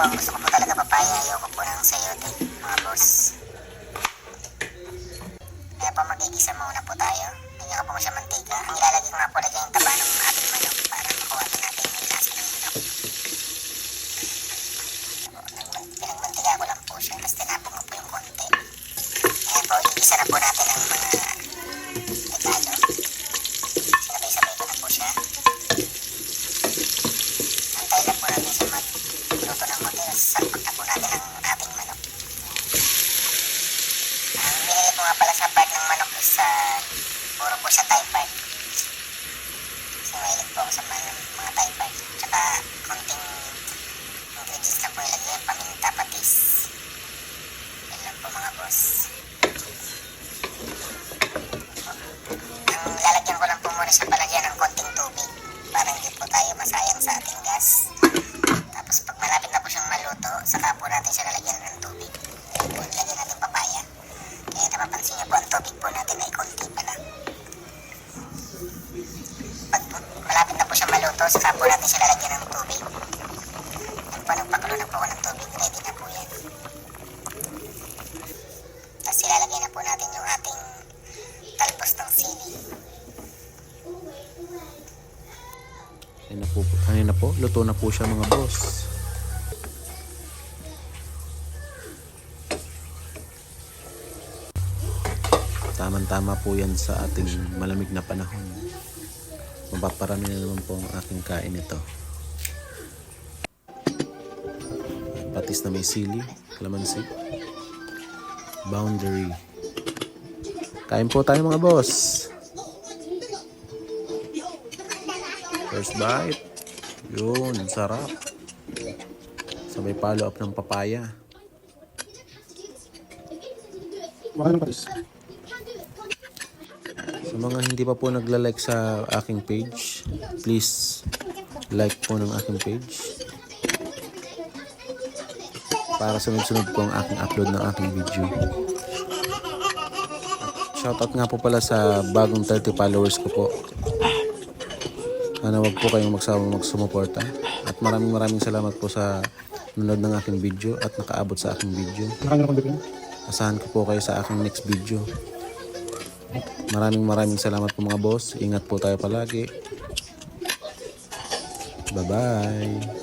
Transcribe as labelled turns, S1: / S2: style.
S1: po, ang gusto ko po talaga papaya. Ayoko po ng sayote, mga boss. Kaya po magigisa muna po tayo. Nangyaka po siya mantika. Ang ilalagay ko nga po lagyan yung taba ng ating manok para makuha natin yung lasa ng manok. Pinagmantika ko lang po siya. Tapos tinapong ko po yung konti. Kaya po, igisa na po natin ang mga regalo. Sinabay-sabay ko na po siya. Antay lang po natin siya magluto ng konti. Salpak na po natin ang ating manok. Ang binili ko nga pala sa part ng manok is puro po siya Thai part. So, mahilig po ako sa mga Thai part. Tsaka, konting ingredients lang po ilagay yung paminta, patis. Yan lang po mga boss. Ang lalagyan ko lang po muna sa palagyan ng konting tubig para hindi po tayo masayang sa ating gas. Tapos, pag malapit na po siyang maluto, saka po natin siya lalagyan ng tubig. Lagyan natin papaya. Kaya napapansin niyo po, ang tubig po natin ay konti pa lang. Pag malapit na po siya maluto, saka po natin siya lalagyan ng tubig. Yan po, nagpakulo na po ako ng tubig. Ready na po yan. Tapos ilalagay na po natin yung ating talbos ng sili.
S2: Kanina po, luto na po siya mga boss. Tama-tama po yan sa ating malamig na panahon. Mapaparami na naman po ang aking kain ito. Patis na may sili, kalamansi, boundary. Kain po tayo mga boss. First bite. Yun, sarap. Sabay follow up ng papaya. Sa mga hindi pa po nagla-like sa aking page, please like po ng aking page para sunod-sunod po ang aking upload ng aking video. Shoutout nga po pala sa bagong 30 followers ko po. Sana wag po kayong magsawang magsumuporta. At maraming salamat po sa nanood ng aking video at nakaabot sa aking video. Asahan ko po kayo sa aking next video. Maraming salamat po mga boss. Ingat po tayo palagi. Bye-bye.